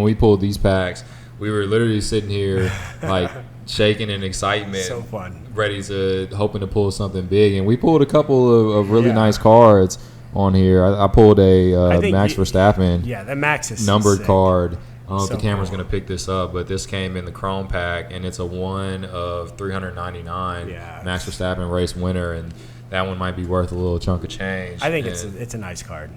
we pulled these packs, we were literally sitting here like shaking in excitement, So fun, hoping to pull something big, and we pulled a couple of really nice cards on here. I pulled a Max Verstappen, that Max is numbered sick card. I don't know if the camera's cool. going to pick this up, but this came in the Chrome pack, and it's a 1 of 399 Max Verstappen race winner, and that one might be worth a little chunk of change. I think it's a nice card.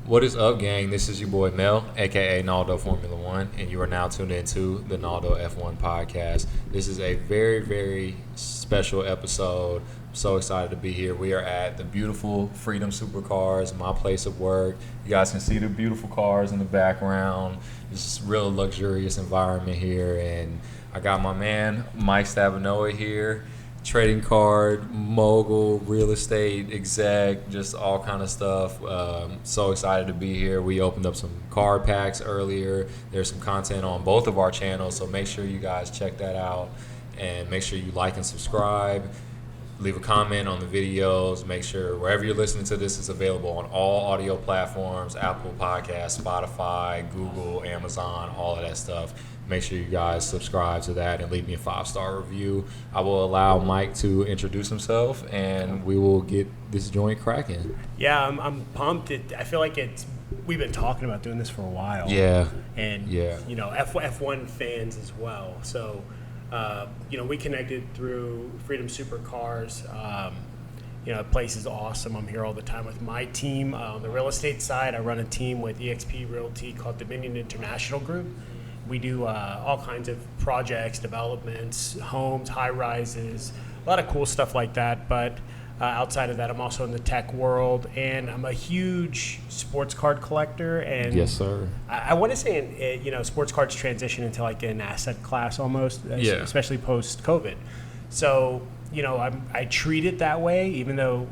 What is up, gang? This is your boy Mel, a.k.a. Naldo Formula One, and you are now tuned into the Naldo F1 podcast. This is a very, very special episode. I'm so excited to be here. We are at the beautiful Freedom Supercars, my place of work. You guys can see the beautiful cars in the background. It's a real luxurious environment here, and I got my man Mike Stavinoha here. Trading card, mogul, real estate exec, just all kind of stuff. So excited to be here. We opened up some card packs earlier. There's some content on both of our channels, so make sure you guys check that out. And make sure you like and subscribe. Leave a comment on the videos. Make sure wherever you're listening to this, it's available on all audio platforms, Apple Podcasts, Spotify, Google, Amazon, all of that stuff. Make sure you guys subscribe to that and leave me a 5-star review. I will allow Mike to introduce himself, and we will get this joint cracking. Yeah, I'm pumped. I feel like we've been talking about doing this for a while. Yeah. And, you know, F1 fans as well. So, you know, we connected through Freedom Supercars. You know, the place is awesome. I'm here all the time with my team. On the real estate side, I run a team with EXP Realty called Dominion International Group. We do all kinds of projects, developments, homes, high-rises, a lot of cool stuff like that. But outside of that, I'm also in the tech world, and I'm a huge sports card collector. And yes, sir. I want to say, you know, sports cards transition into like an asset class almost, especially post-COVID. So, you know, I treat it that way, even though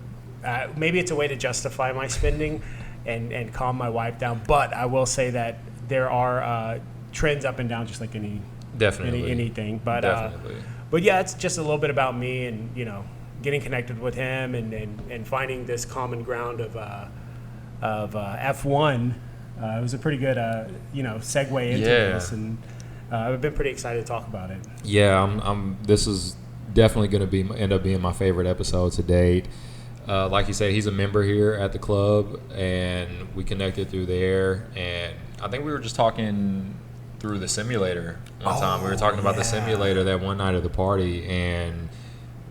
maybe it's a way to justify my spending and calm my wife down. But I will say that there are trends up and down, just like anything. But but yeah, it's just a little bit about me, and you know, getting connected with him and finding this common ground of F1. It was a pretty good you know, segue into this, and I've been pretty excited to talk about it. Yeah, this is definitely going to end up being my favorite episode to date. Like you said, he's a member here at the club, and we connected through there, and I think we were just talking through the simulator one time. We were talking about the simulator that one night of the party, and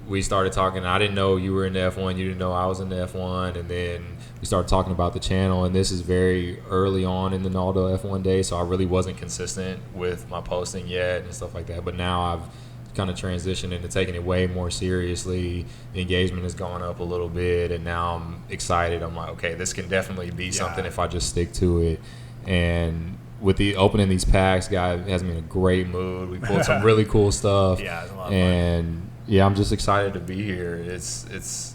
we started talking. I didn't know you were in the F1. You didn't know I was in the F1. And then we started talking about the channel, and this is very early on in the Naldo F1 day, so I really wasn't consistent with my posting yet and stuff like that. But now I've kind of transitioned into taking it way more seriously. The engagement has gone up a little bit, and now I'm excited. I'm like, okay, this can definitely be something if I just stick to it. And with the opening these packs, guy has me in a great mood. We pulled some really cool stuff. Yeah, it's a lot of fun. Yeah, I'm just excited to be here. It's.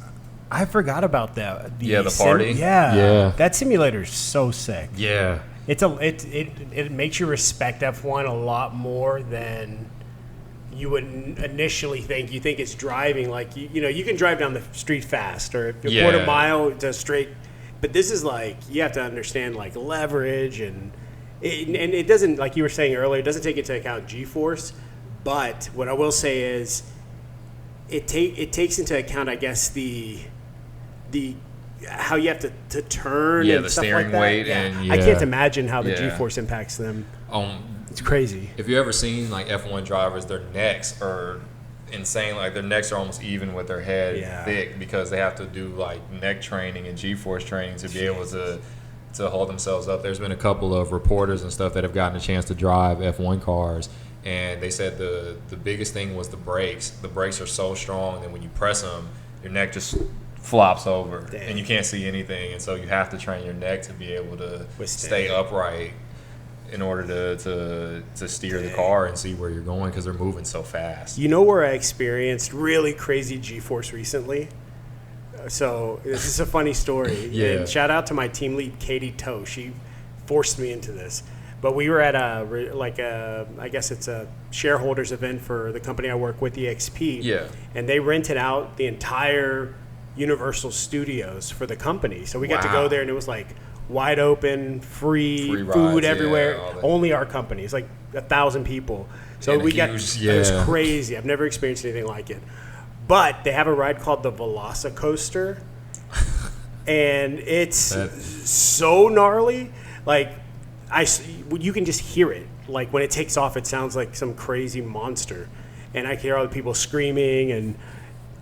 I forgot about that. The party. Yeah. That simulator's so sick. Yeah. It makes you respect F1 a lot more than you would initially think. You think it's driving, like you know, you can drive down the street fast or a quarter mile to straight, but this is like you have to understand like leverage and it doesn't, like you were saying earlier, it doesn't take into account G-force. But what I will say is it takes into account, I guess, the how you have to turn and the stuff steering like that. weight and I can't imagine how the G-force impacts them. It's crazy. If you ever seen like F1 drivers, their necks are insane. Like their necks are almost even with their head thick because they have to do like neck training and G-force training to be able to hold themselves up. There's been a couple of reporters and stuff that have gotten a chance to drive F1 cars, and they said the biggest thing was the brakes. The brakes are so strong that when you press them, your neck just flops over and you can't see anything, and so you have to train your neck to be able to stay upright in order to steer the car and see where you're going because they're moving so fast. You know where I experienced really crazy G-force recently? So this is a funny story. And shout out to my team lead, Katie Toe. She forced me into this. But we were at I guess it's a shareholders event for the company I work with, EXP. Yeah. And they rented out the entire Universal Studios for the company. So we got to go there, and it was like wide open, free Free food rides, everywhere. yeah, Only our company. It's like 1,000 people. So And we huge, got it was crazy. I've never experienced anything like it. But they have a ride called the Velocicoaster, and it's so gnarly. Like you can just hear it. Like when it takes off, it sounds like some crazy monster, and I can hear all the people screaming. And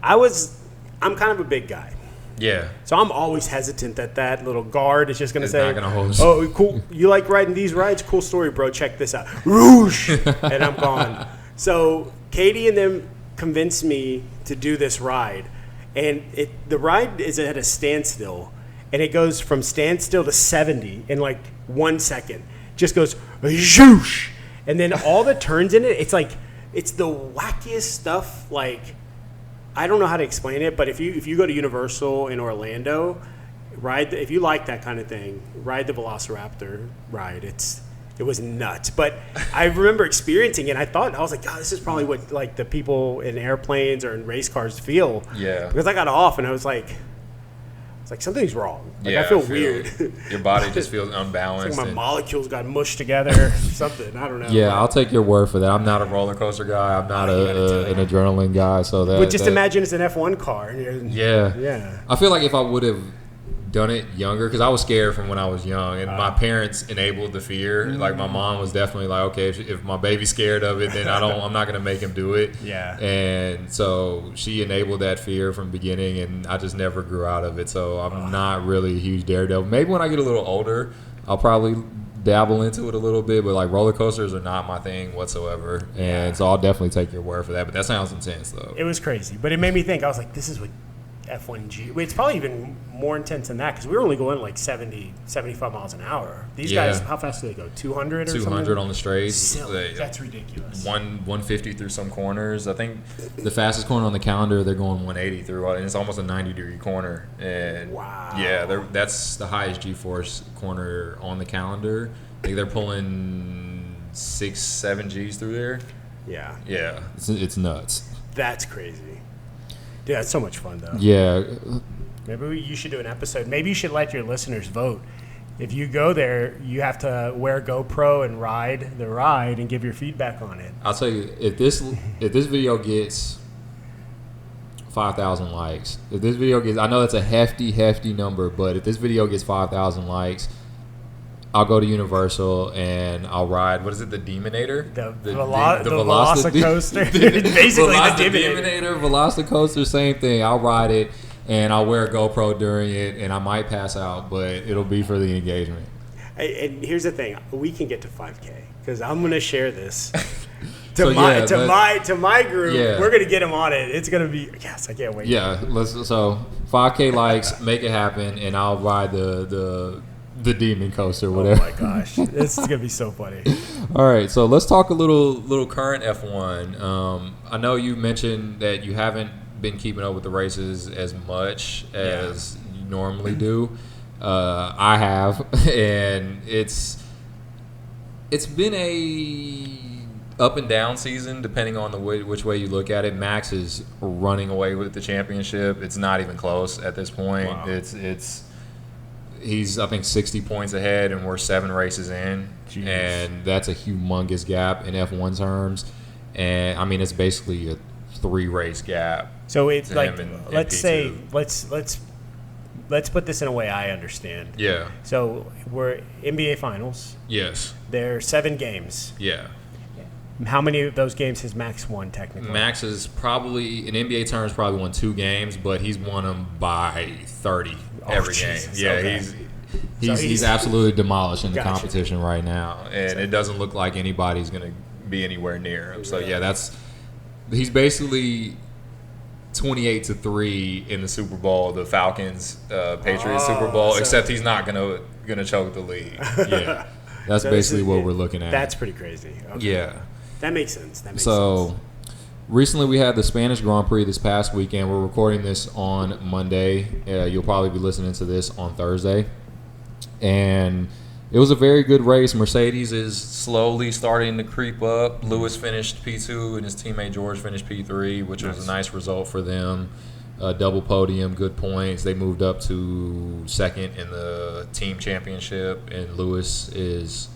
I'm kind of a big guy. Yeah. So I'm always hesitant that little guard is just going to say, not gonna hold "Oh, cool! You like riding these rides? Cool story, bro. Check this out." Roosh, and I'm gone. So Katie and them convinced me to do this ride, and the ride is at a standstill, and it goes from standstill to 70 in like 1 second. Just goes zhoosh, and then all the turns in it. It's the wackiest stuff. Like, I don't know how to explain it, but if you go to Universal in Orlando, if you like that kind of thing, ride the Velociraptor ride. It was nuts. But I remember experiencing it. I was like, God, this is probably what like the people in airplanes or in race cars feel. Yeah. Because I got off and I was like something's wrong. Like, I feel weird. Your body just feels unbalanced. It's like my molecules got mushed together. Something. I don't know. Yeah, I'll take your word for that. I'm not a roller coaster guy. I'm not an adrenaline guy. So that. But just imagine it's an F1 car. Yeah. Yeah. I feel like if I would have done it younger, because I was scared from when I was young, and my parents enabled the fear. Like my mom was definitely like, okay, if my baby's scared of it, then I'm not gonna make him do it. Yeah. And so she enabled that fear from the beginning, and I just never grew out of it. So I'm not really a huge daredevil. Maybe when I get a little older, I'll probably dabble into it a little bit, but like roller coasters are not my thing whatsoever. And so I'll definitely take your word for that. But that sounds intense though. It was crazy, but it made me think. I was like, this is what F1G. It's probably even more intense than that because we were only going like 70, 75 miles an hour. These guys, how fast do they go? 200 or something? 200 on the straights. Silly. That's ridiculous. 150 through some corners. I think the fastest corner on the calendar, they're going 180 through, and it's almost a 90-degree corner. And wow. Yeah, that's the highest G-force corner on the calendar. I think they're pulling 6-7 Gs through there. Yeah. Yeah, it's nuts. That's crazy. Yeah, it's so much fun, though. Yeah. Maybe you should do an episode. Maybe you should let your listeners vote. If you go there, you have to wear a GoPro and ride the ride and give your feedback on it. I'll tell you, if this video gets 5,000 likes, I know that's a hefty number, but if this video gets 5,000 likes, I'll go to Universal and I'll ride. What is it? The Demonator? The Velocicoaster. Basically, the Demonator, Velocicoaster, same thing. I'll ride it and I'll wear a GoPro during it, and I might pass out, but it'll be for the engagement. And here's the thing: we can get to 5K because I'm going to share this to my group. Yeah. We're going to get them on it. It's going to be I can't wait. Yeah, so 5K likes, make it happen, and I'll ride the demon coaster, whatever. Oh my gosh, this is gonna be so funny. All right, so let's talk a little current F1. I know you mentioned that you haven't been keeping up with the races as much as you normally do. I have, and it's been a up and down season depending on which way you look at it. Max is running away with the championship. It's not even close at this point. Wow. He's, I think, 60 points ahead, and we're 7 races in. Jeez. And that's a humongous gap in F1 terms. And, I mean, it's basically a 3-race gap. So it's like, let's say, let's put this in a way I understand. Yeah. So we're NBA Finals. Yes. There are 7 games. Yeah. How many of those games has Max won, technically? Max is probably, in NBA terms, probably won 2 games, but he's won them by 30 every game. Yeah, okay. He's absolutely demolishing the competition right now, and it doesn't look like anybody's going to be anywhere near him. So, he's basically 28-3 in the Super Bowl, the Falcons Patriots Super Bowl, except he's not going to choke the league. Yeah. That's basically what we're looking at. That's pretty crazy. Okay. Yeah. That makes sense. Recently we had the Spanish Grand Prix this past weekend. We're recording this on Monday. You'll probably be listening to this on Thursday. And it was a very good race. Mercedes is slowly starting to creep up. Lewis finished P2 and his teammate George finished P3, which was a nice result for them. double podium, good points. They moved up to second in the team championship, and Lewis is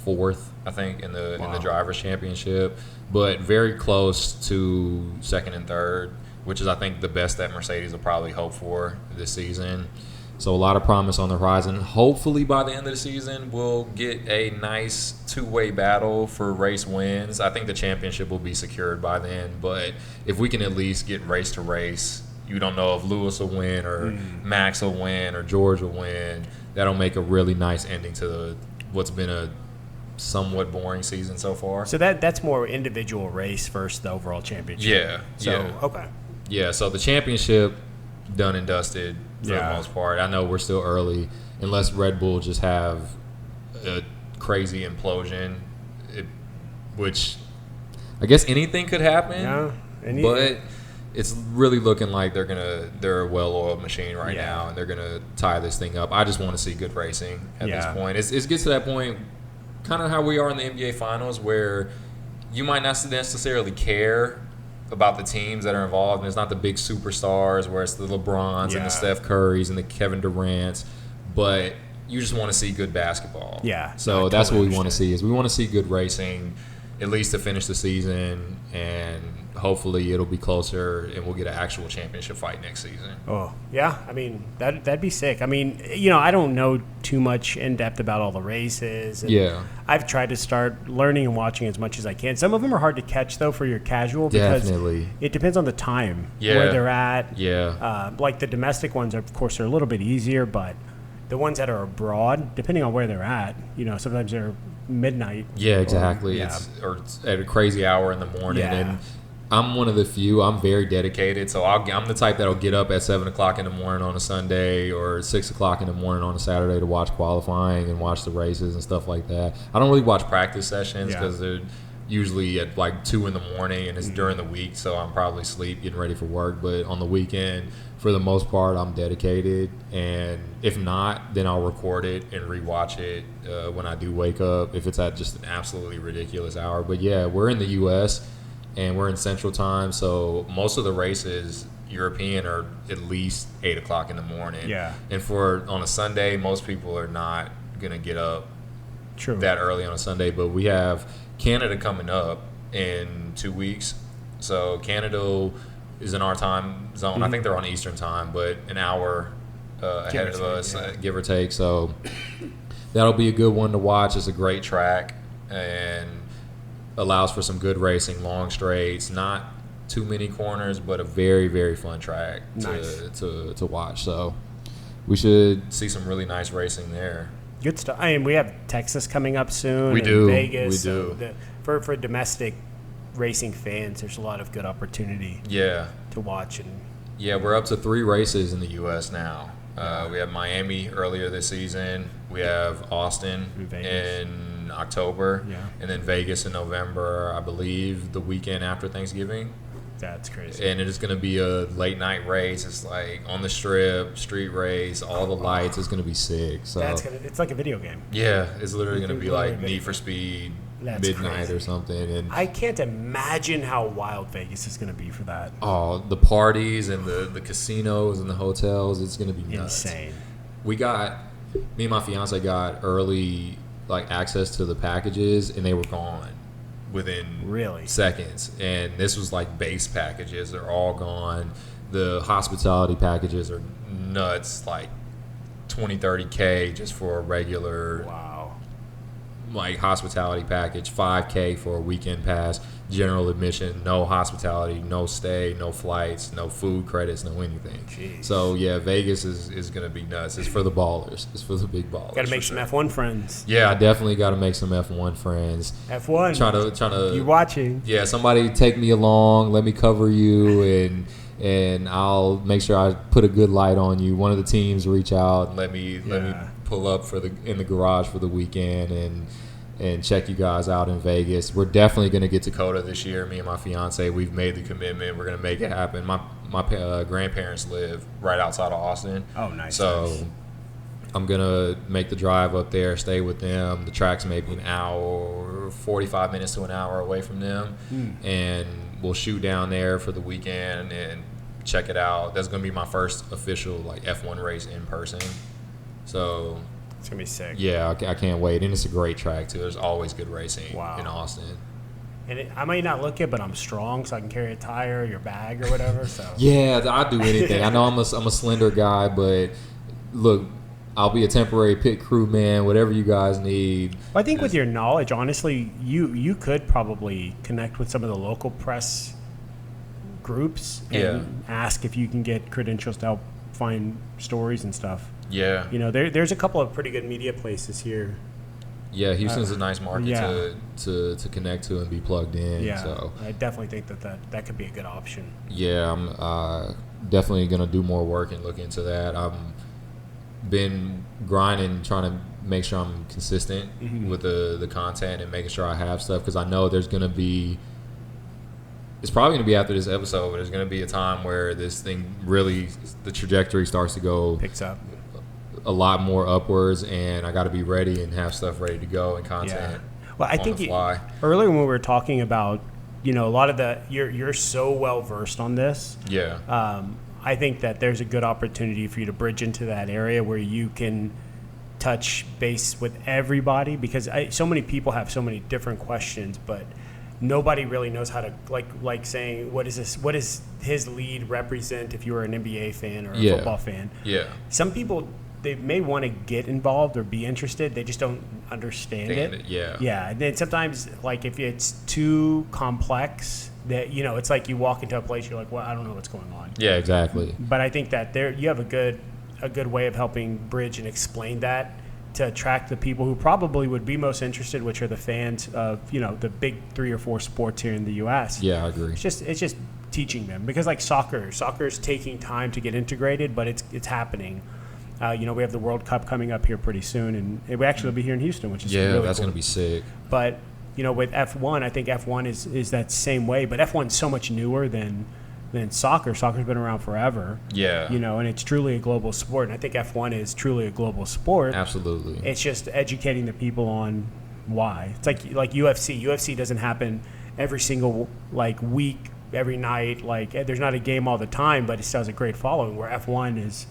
fourth, I think, in the drivers' championship. But very close to second and third, which is, I think, the best that Mercedes will probably hope for this season. So a lot of promise on the horizon. Hopefully by the end of the season, we'll get a nice two-way battle for race wins. I think the championship will be secured by then. But if we can at least get race to race, you don't know if Lewis will win or Max will win or George will win. That'll make a really nice ending to what's been a somewhat boring season so far. So that's more individual race versus the overall championship. Yeah. Okay. Yeah, so the championship done and dusted for the most part. I know we're still early, unless Red Bull just have a crazy implosion, which I guess anything could happen. Yeah, but it's really looking like they're a well-oiled machine right now, and they're gonna tie this thing up. I just want to see good racing at this point. It gets to that point, kind of how we are in the NBA Finals, where you might not necessarily care about the teams that are involved, and it's not the big superstars where it's the LeBrons and the Steph Currys and the Kevin Durants, but you just want to see good basketball. Yeah. So that's what we want to see, is we want to see good racing, at least to finish the season, and hopefully it'll be closer and we'll get an actual championship fight next season. Oh, yeah. I mean, that'd be sick. I mean, I don't know too much in depth about all the races. And I've tried to start learning and watching as much as I can. Some of them are hard to catch, though, for your casual, because it depends on the time where they're at. Yeah. Like the domestic ones, of course, are a little bit easier, but the ones that are abroad, depending on where they're at, sometimes they're midnight. Yeah, exactly. Or it's at a crazy hour in the morning. Yeah. And I'm one of the few. I'm very dedicated, so I'm the type that'll get up at 7 o'clock in the morning on a Sunday or 6 o'clock in the morning on a Saturday to watch qualifying and watch the races and stuff like that. I don't really watch practice sessions because they're usually at like 2 in the morning, and it's during the week, so I'm probably asleep getting ready for work. But on the weekend, for the most part, I'm dedicated, and if not, then I'll record it and rewatch it when I do wake up, if it's at just an absolutely ridiculous hour. But yeah, we're in the U.S., and we're in Central Time, so most of the races, European, are at least 8 o'clock in the morning. Yeah. And on a Sunday, most people are not going to get up that early on a Sunday. But we have Canada coming up in 2 weeks. So Canada is in our time zone. I think they're on Eastern Time, but an hour ahead of us, give or take. So that'll be a good one to watch. It's a great track, and allows for some good racing, long straights, not too many corners, but a very, very fun track to watch. So we should see some really nice racing there. Good stuff. I mean, we have Texas coming up soon. We do. Vegas. We do. So for domestic racing fans, there's a lot of good opportunity to watch. And we're up to 3 races in the U.S. now. We have Miami earlier this season. We have Austin in October, and then Vegas in November, I believe, the weekend after Thanksgiving. That's crazy. And it is going to be a late night race. It's like on the strip, street race, all the lights. It's going to be sick. So it's like a video game. Yeah, it's literally going to be like Need for Speed midnight or something. And I can't imagine how wild Vegas is going to be for that. Oh, the parties and the casinos and the hotels, it's going to be nuts. Insane. Me and my fiance got early access to the packages, and they were gone within seconds. And this was like base packages. They're all gone. The hospitality packages are nuts, like 20, 30K just for a regular hospitality package, 5K for a weekend pass, general admission, no hospitality, no stay, no flights, no food credits, no anything. Jeez. So yeah, Vegas is going to be nuts. It's for the ballers. It's for the big ballers. Got to make some F1 friends. Yeah, I definitely got to make some F1 friends. F1. Trying to. You watching? Yeah, somebody take me along. Let me cover you, and I'll make sure I put a good light on you. One of the teams reach out and let me pull up in the garage for the weekend and check you guys out in Vegas. We're definitely going to get to COTA this year. Me and my fiance, we've made the commitment. We're going to make it happen. My grandparents live right outside of Austin. Oh, nice. So I'm going to make the drive up there, stay with them. The track's maybe an hour, 45 minutes to an hour away from them. And we'll shoot down there for the weekend and check it out. That's gonna be my first official like F1 race in person. So It's gonna be sick. yeah, I can't wait. And it's a great track too. There's always good racing in Austin. And I might not look it, but I'm strong, so I can carry a tire, your bag, or whatever. So Yeah, I'll do anything. I know I'm a slender guy, but look, I'll be a temporary pit crew man, whatever you guys need. Well, I think with your knowledge, honestly, you could probably connect with some of the local press groups and ask if you can get credentials to help find stories and stuff. Yeah. You know, there's a couple of pretty good media places here. Yeah, Houston's a nice market to connect to and be plugged in. Yeah, so I definitely think that could be a good option. Yeah, I'm definitely going to do more work and look into that. I've been grinding, trying to make sure I'm consistent with the content and making sure I have stuff, because I know there's going to be – it's probably going to be after this episode, but there's going to be a time where this thing really – the trajectory starts to picks up a lot more upwards, and I got to be ready and have stuff ready to go and content. Yeah. Well, I think earlier when we were talking about, you know, a lot of the you're so well versed on this. Yeah. I think that there's a good opportunity for you to bridge into that area where you can touch base with everybody, because so many people have so many different questions, but nobody really knows how to like saying what does his lead represent if you were an NBA fan or a football fan. Yeah. Some people, they may want to get involved or be interested. They just don't understand it. Yeah. Yeah. And then sometimes, like, if it's too complex, that, you know, it's like you walk into a place, you're like, well, I don't know what's going on. Yeah, exactly. But I think that you have a good way of helping bridge and explain that to attract the people who probably would be most interested, which are the fans of, you know, the big 3 or 4 sports here in the U.S. Yeah, I agree. It's just teaching them, because like soccer's taking time to get integrated, but it's happening. You know, we have the World Cup coming up here pretty soon, and it will actually be here in Houston, which is really that's cool. going to be sick. But, you know, with F1, I think F1 is that same way, but F1 is so much newer than soccer. Soccer's been around forever. Yeah. You know, and it's truly a global sport, and I think F1 is truly a global sport. Absolutely. It's just educating the people on why. It's like UFC. UFC doesn't happen every single, like, week, every night. Like, there's not a game all the time, but it still has a great following, where F1 is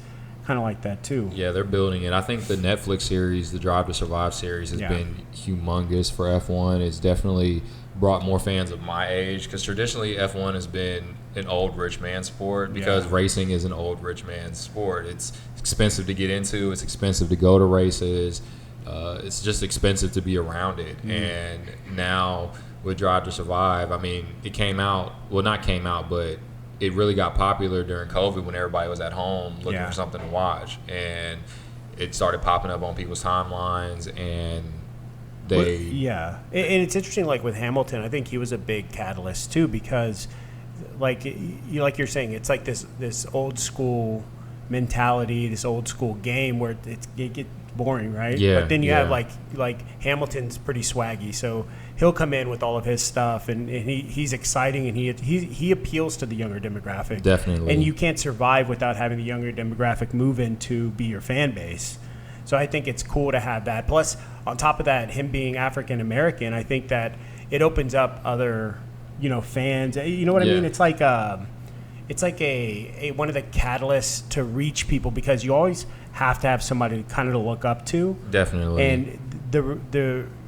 kind of like that too. Yeah, they're building it. I think the Netflix series, the Drive to Survive series, has been humongous for F1. It's definitely brought more fans of my age, because traditionally F1 has been an old rich man sport, because racing is an old rich man sport. It's expensive to get into. It's expensive to go to races. It's just expensive to be around it. And now with Drive to Survive, I mean, it came out, well, not came out, but it really got popular during COVID when everybody was at home looking for something to watch, and it started popping up on people's timelines, and and it's interesting, like with Hamilton, I think he was a big catalyst too, because like you're saying, it's like this old school mentality, this old school game where it gets boring, right? Yeah. But then you have like Hamilton's pretty swaggy, so he'll come in with all of his stuff, and he's exciting, and he appeals to the younger demographic. Definitely. And you can't survive without having the younger demographic move in to be your fan base. So I think it's cool to have that. Plus, on top of that, him being African American, I think that it opens up other, you know, fans. You know what I mean? It's like a one of the catalysts to reach people, because you always have to have somebody kind of to look up to. Definitely. And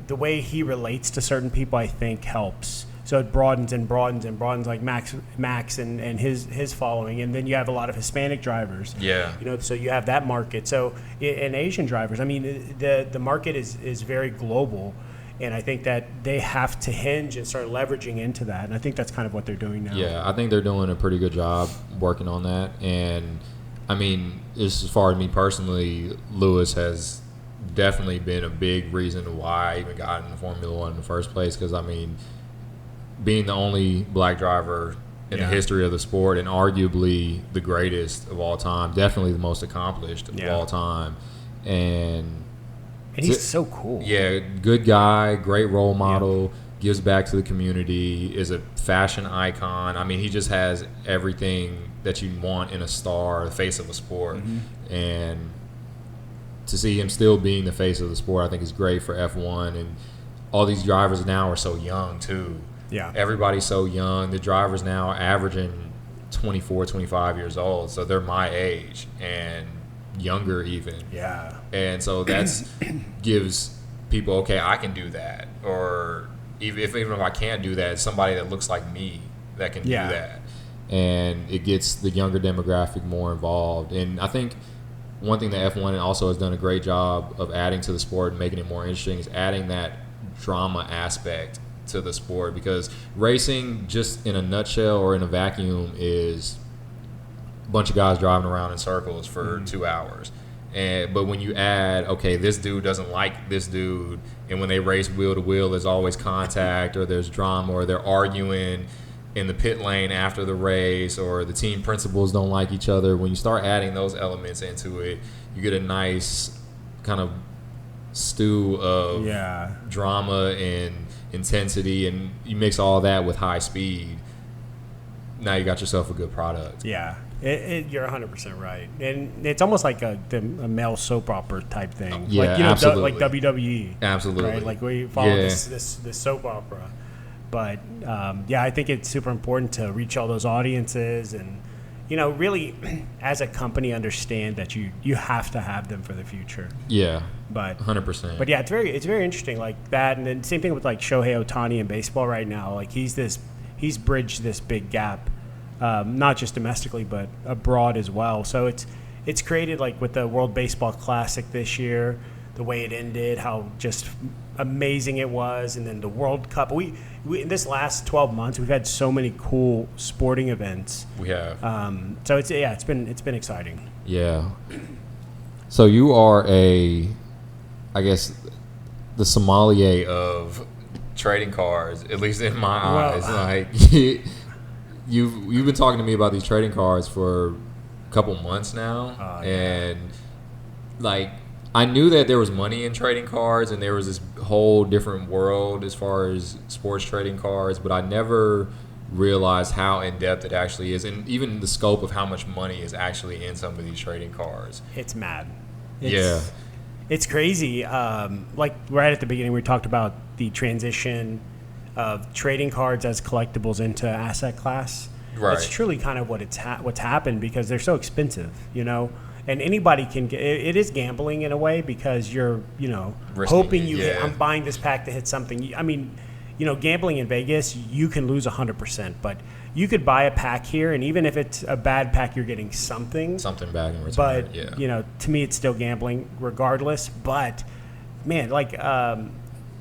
the way he relates to certain people, I think, helps. So it broadens like Max and his following, and then you have a lot of Hispanic drivers. Yeah. You know, so you have that market. So and Asian drivers. I mean, the market is very global, and I think that they have to hinge and start leveraging into that. And I think that's kind of what they're doing now. Yeah, I think they're doing a pretty good job working on that. And I mean, as far as me personally, Lewis has definitely been a big reason why I even got into Formula One in the first place, because I mean, being the only black driver in the history of the sport, and arguably the greatest of all time, definitely the most accomplished of all time, and he's so cool. Yeah, good guy, great role model, gives back to the community, is a fashion icon. I mean, he just has everything that you want in a star, the face of a sport, and to see him still being the face of the sport, I think is great for F1. And all these drivers now are so young too. Yeah. Everybody's so young. The drivers now are averaging 24, 25 years old. So they're my age and younger even. Yeah. And so that's gives people, okay, I can do that. Or even if I can't do that, it's somebody that looks like me that can do that. And it gets the younger demographic more involved. And I think one thing that F1 also has done a great job of adding to the sport and making it more interesting is adding that drama aspect to the sport, because racing just in a nutshell or in a vacuum is a bunch of guys driving around in circles for 2 hours. But when you add, okay, this dude doesn't like this dude, and when they race wheel to wheel, there's always contact or there's drama or they're arguing in the pit lane after the race, or the team principals don't like each other. When you start adding those elements into it, you get a nice kind of stew of drama and intensity, and you mix all that with high speed. Now you got yourself a good product. Yeah, you're 100% right, and it's almost like a male soap opera type thing. Yeah, like, absolutely. Like WWE. Absolutely. Right? Like we follow this soap opera. But, I think it's super important to reach all those audiences and, really, as a company, understand that you have to have them for the future. Yeah, but 100%. But, it's very interesting like that. And then same thing with, like, Shohei Ohtani in baseball right now. Like, he's bridged this big gap, not just domestically but abroad as well. So it's created, like, with the World Baseball Classic this year, the way it ended, how just amazing it was, and then the World Cup. We in this last 12 months, we've had so many cool sporting events. We have. So it's been exciting. Yeah. So you are I guess, the sommelier of trading cards, at least in my eyes. Like you've been talking to me about these trading cards for a couple months now, and like, I knew that there was money in trading cards and there was this whole different world as far as sports trading cards, but I never realized how in-depth it actually is, and even the scope of how much money is actually in some of these trading cards. It's mad. It's crazy. Like right at the beginning, we talked about the transition of trading cards as collectibles into asset class. Right. That's truly kind of what's happened, because they're so expensive, And anybody can get it. Is gambling in a way, because you're, risking hoping you it, hit, I'm buying this pack to hit something. I mean, gambling in Vegas, you can lose 100%, but you could buy a pack here, and even if it's a bad pack, you're getting something back in return. But to me, it's still gambling regardless. But man, like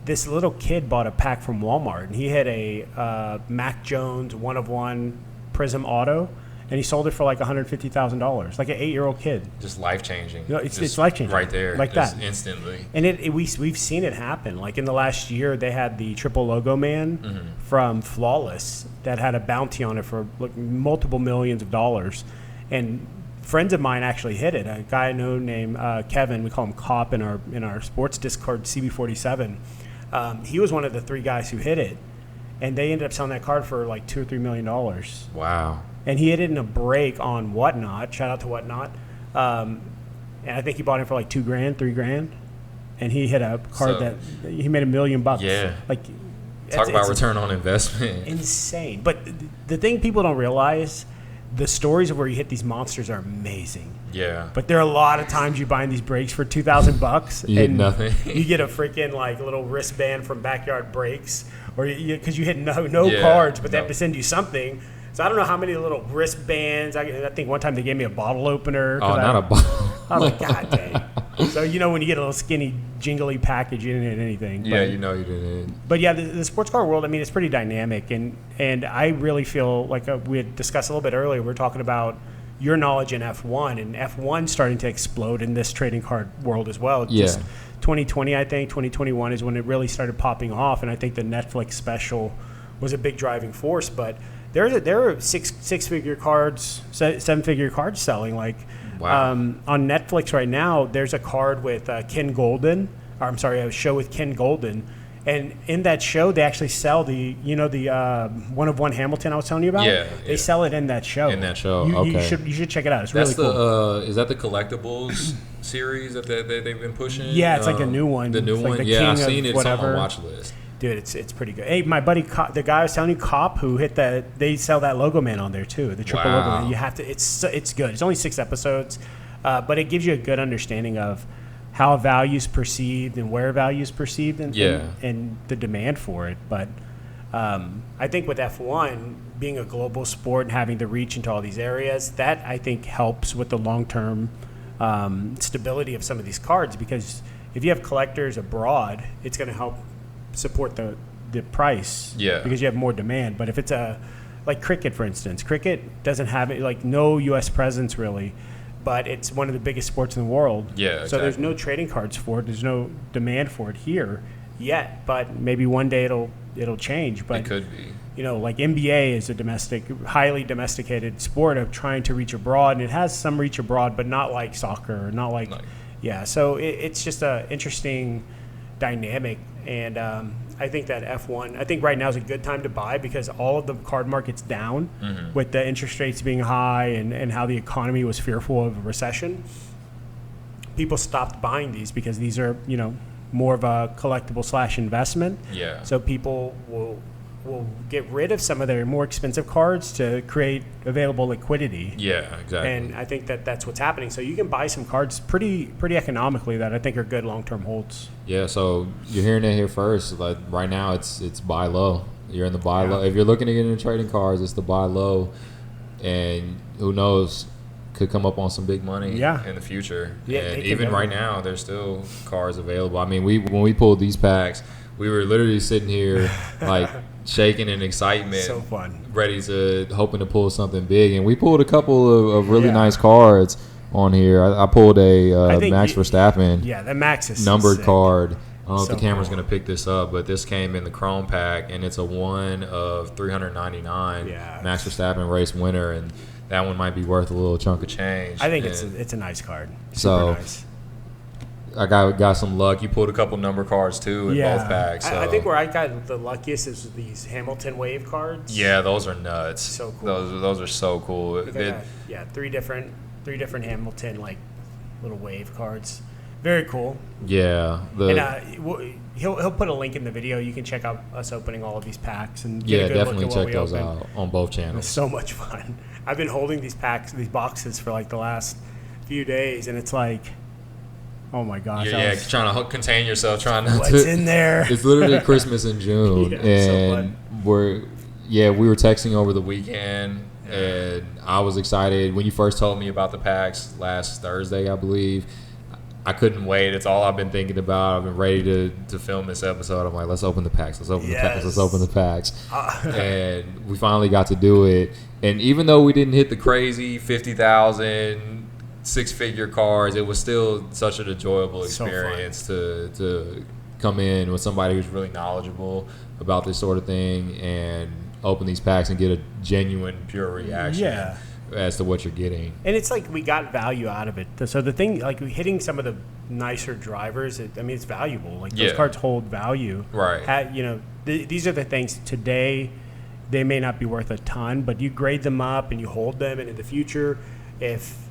this little kid bought a pack from Walmart, and he had a Mac Jones 1-of-1 Prism Auto. And he sold it for like $150,000, like an 8-year-old kid. Just life-changing. It's life-changing. Right there. Like just that. Instantly. And we've seen it happen. Like in the last year, they had the triple logo man from Flawless that had a bounty on it for like multiple millions of dollars. And friends of mine actually hit it. A guy I know named Kevin, we call him Cop in our sports Discord, CB47. He was one of the 3 guys who hit it. And they ended up selling that card for like $2 or $3 million. Wow. And he hit it in a break on Whatnot. Shout out to Whatnot. And I think he bought it for like $2,000, $3,000. And he hit a card that he made $1 million. Yeah. Like, talk about return on investment. Insane. But the thing people don't realize, the stories of where you hit these monsters are amazing. Yeah. But there are a lot of times you buy these breaks for $2,000. You hit nothing. You get a freaking like little wristband from Backyard Breaks, or because you hit no cards, but they have to send you something. So I don't know how many little wristbands. I think one time they gave me a bottle opener. Oh, not a bottle. I was like, God dang. So when you get a little skinny, jingly package, you didn't hit anything. Yeah, you didn't. But yeah, the sports car world, I mean, it's pretty dynamic. And I really feel like we had discussed a little bit earlier, we were talking about your knowledge in F1, and F1 starting to explode in this trading card world as well. Yeah. Just 2020, I think, 2021 is when it really started popping off. And I think the Netflix special was a big driving force. But there are six-figure cards, 7-figure cards selling. Like on Netflix right now, there's a card with Ken Golden. Or I'm sorry, a show with Ken Golden. And in that show, they actually sell the 1-of-1 Hamilton I was telling you about. Yeah, they sell it in that show. Okay. You should check it out. It's really cool. Is that the collectibles series that they've been pushing? Yeah, it's like a new one. The new it's one. like Yeah, I've seen it. It's on my watch list. Dude, it's pretty good. Hey, my buddy, the guy I was telling you, Cop, who hit that, they sell that Logo Man on there too. The triple Logo Man. You have to. It's good. It's only 6 episodes, but it gives you a good understanding of how value is perceived and where value is perceived, and the demand for it. But I think with F1 being a global sport and having the reach into all these areas, that I think helps with the long-term stability of some of these cards, because if you have collectors abroad, it's going to help support the price, because you have more demand. But if it's like cricket, for instance, cricket doesn't have like no U.S. presence really, but it's one of the biggest sports in the world. Exactly. So there's no trading cards for it. There's no demand for it here yet, but maybe one day it'll change. But it could be. Like NBA is a highly domesticated sport of trying to reach abroad, and it has some reach abroad, but not like soccer, not like. So it's just a interesting dynamic. And I think that F1, I think right now is a good time to buy, because all of the card market's down with the interest rates being high and how the economy was fearful of a recession. People stopped buying these because these are, more of a collectible / investment. Yeah. So people will get rid of some of their more expensive cards to create available liquidity. Yeah, exactly. And I think that's what's happening. So you can buy some cards pretty economically that I think are good long-term holds. Yeah, so you're hearing it here first. Like right now, it's buy low. You're in the buy low. If you're looking to get into trading cards, it's the buy low, and who knows, could come up on some big money in the future. Yeah, and even right now, there's still cards available. I mean, when we pulled these packs, we were literally sitting here like shaking in excitement, so fun, hoping to pull something big, and we pulled a couple of really nice cards on here. I pulled a Max Verstappen. Yeah, the Max is numbered sick. card. I don't know if the camera's going to pick this up, but this came in the Chrome pack, and it's a 1 of 399 Max Verstappen race winner, and that one might be worth a little chunk of change. I think it's a nice card. So nice. I got some luck. You pulled a couple number cards too in both packs. So. I think where I got the luckiest is these Hamilton Wave cards. Yeah, those are nuts. So cool. Those are so cool. Three different Hamilton like little wave cards. Very cool. Yeah. He'll put a link in the video. You can check out us opening all of these packs and get a good definitely look at what check those out on both channels. It's so much fun. I've been holding these boxes for like the last few days, and it's like, oh my gosh! Trying to contain yourself, trying not what's to. in there? It's literally Christmas in June, and we were texting over the weekend, and I was excited when you first told me about the packs last Thursday, I believe. I couldn't wait. It's all I've been thinking about. I've been ready to film this episode. I'm like, let's open the packs. Let's open the packs. And we finally got to do it. And even though we didn't hit the crazy 50,000 6-figure cards, it was still such an enjoyable experience to come in with somebody who's really knowledgeable about this sort of thing and open these packs and get a genuine, pure reaction. As to what you're getting. And it's like we got value out of it. So the thing, like hitting some of the nicer drivers, it's valuable. Like those cards hold value. Right. These are the things today, they may not be worth a ton, but you grade them up and you hold them. And in the future, if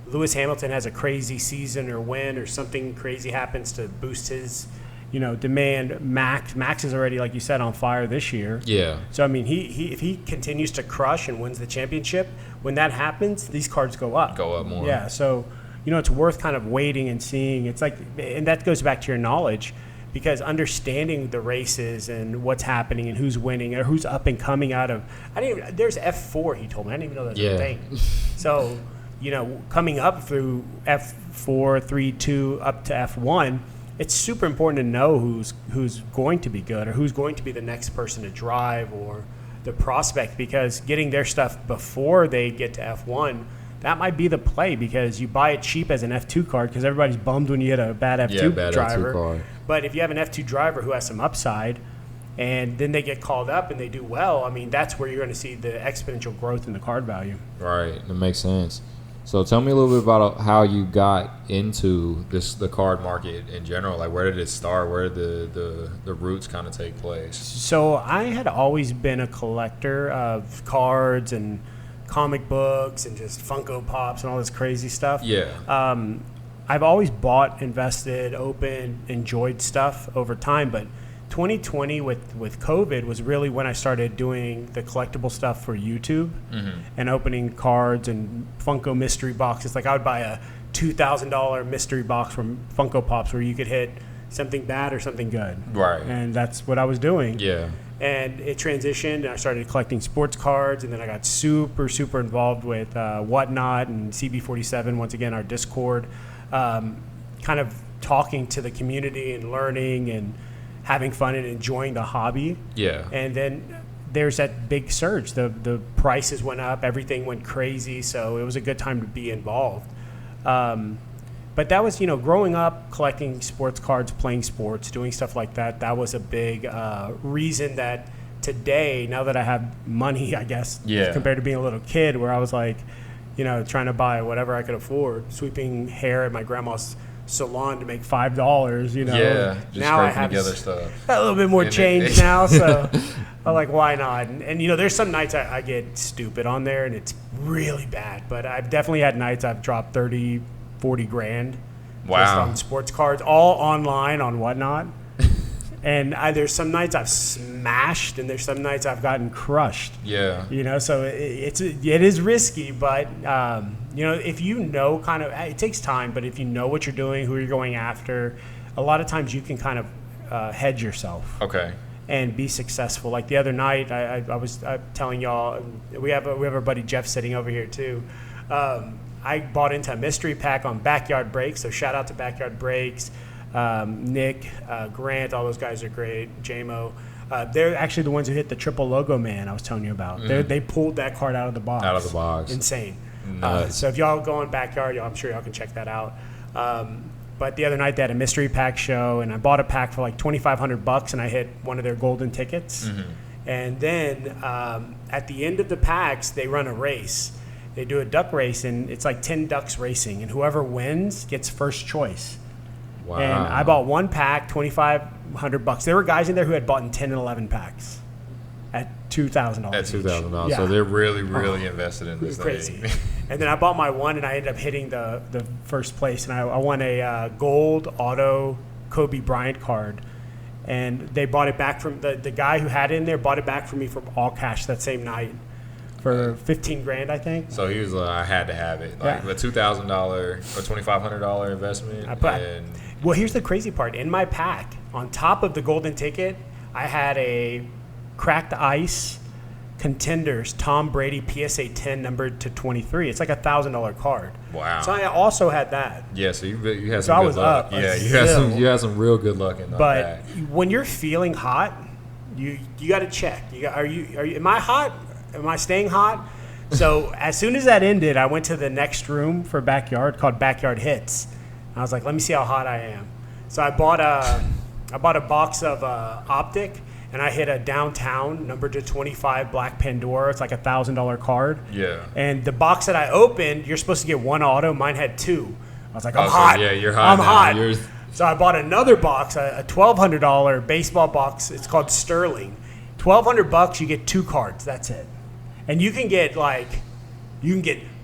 Lewis Hamilton has a crazy season or win or something crazy happens to boost his demand, Max is already, like you said, on fire this year. Yeah. So he if he continues to crush and wins the championship, when that happens, these cards go up more. Yeah. So it's worth kind of waiting and seeing. It's like, and that goes back to your knowledge, because understanding the races and what's happening and who's winning or who's up and coming out of. There's F4. He told me. I didn't even know that was a thing. So coming up through F4, 3, 2 up to F1. It's super important to know who's going to be good or who's going to be the next person to drive or the prospect, because getting their stuff before they get to F1, that might be the play, because you buy it cheap as an F2 card because everybody's bummed when you get a bad F2 driver. F2 card. But if you have an F2 driver who has some upside and then they get called up and they do well, that's where you're going to see the exponential growth in the card value. Right. That makes sense. So tell me a little bit about how you got into the card market in general. Like, where did it start? Where did the roots kind of take place? So I had always been a collector of cards and comic books and just Funko Pops and all this crazy stuff. Yeah. I've always bought, invested, opened, enjoyed stuff over time, but 2020 with COVID was really when I started doing the collectible stuff for YouTube and opening cards and Funko mystery boxes. Like I would buy a $2,000 mystery box from Funko Pops where you could hit something bad or something good. Right. And that's what I was doing. Yeah. And it transitioned, and I started collecting sports cards, and then I got super involved with Whatnot and CB47, once again, our Discord, kind of talking to the community and learning and having fun and enjoying the hobby. Yeah. And then there's that big surge. The prices went up, everything went crazy, so it was a good time to be involved. But that was, growing up, collecting sports cards, playing sports, doing stuff like that, that was a big reason that today, now that I have money, I guess, compared to being a little kid where I was like, trying to buy whatever I could afford, sweeping hair at my grandma's salon to make $5, Yeah, just now I have together stuff. A little bit more change now, so I'm like, why not? And there's some nights I get stupid on there, and it's really bad. But I've definitely had nights I've dropped 30, 40 grand just on sports cards, all online on Whatnot. And there's some nights I've smashed, and there's some nights I've gotten crushed. Yeah. So it is risky, but if kind of, it takes time, but if you know what you're doing, who you're going after, a lot of times you can kind of hedge yourself. Okay. And be successful. Like the other night, I was telling y'all, we have our buddy Jeff sitting over here too. I bought into a mystery pack on Backyard Breaks, so shout out to Backyard Breaks, Nick, Grant, all those guys are great, JMO. They're actually the ones who hit the triple logo man I was telling you about. They pulled that card out of the box. Insane. So if y'all go on Backyard, I'm sure y'all can check that out. But the other night they had a mystery pack show, and I bought a pack for like $2,500, and I hit one of their golden tickets. And then at the end of the packs, they run a race. They do a duck race, and it's like 10 ducks racing, and whoever wins gets first choice. Wow. And I bought one pack, $2,500. There were guys in there who had bought in 10 and 11 packs at $2,000. At $2,000. Yeah. So they're really invested in this crazy. thing. And then I bought my one, and I ended up hitting the first place, and I won a gold auto Kobe Bryant card. And they bought it back from the guy who had it in there, bought it back from me from all cash that same night for 15 grand, I think. So he was like, I had to have it. Like a $2,000 or $2,500 investment. Well, here's the crazy part. In my pack, on top of the golden ticket, I had a cracked ice Contenders Tom Brady PSA 10 numbered to 23. It's like $1,000 card. Wow. So I also had that. Yeah, so you had some good luck. Up yeah, you had some real good luck in that pack. But when you're feeling hot, you got to check. Are you am I hot? Am I staying hot? So as soon as that ended, I went to the next room for Backyard called Backyard Hits. I was like, let me see how hot I am. So I bought a box of Optic, and I hit a downtown number to 25 Black Pandora. It's like $1,000 card. Yeah. And the box that I opened, you're supposed to get one auto. Mine had two. I was like, I'm hot. Yeah, you're hot. I'm hot. So I bought another box, a $1,200 baseball box. It's called Sterling. $1,200, you get two cards. That's it. And you can get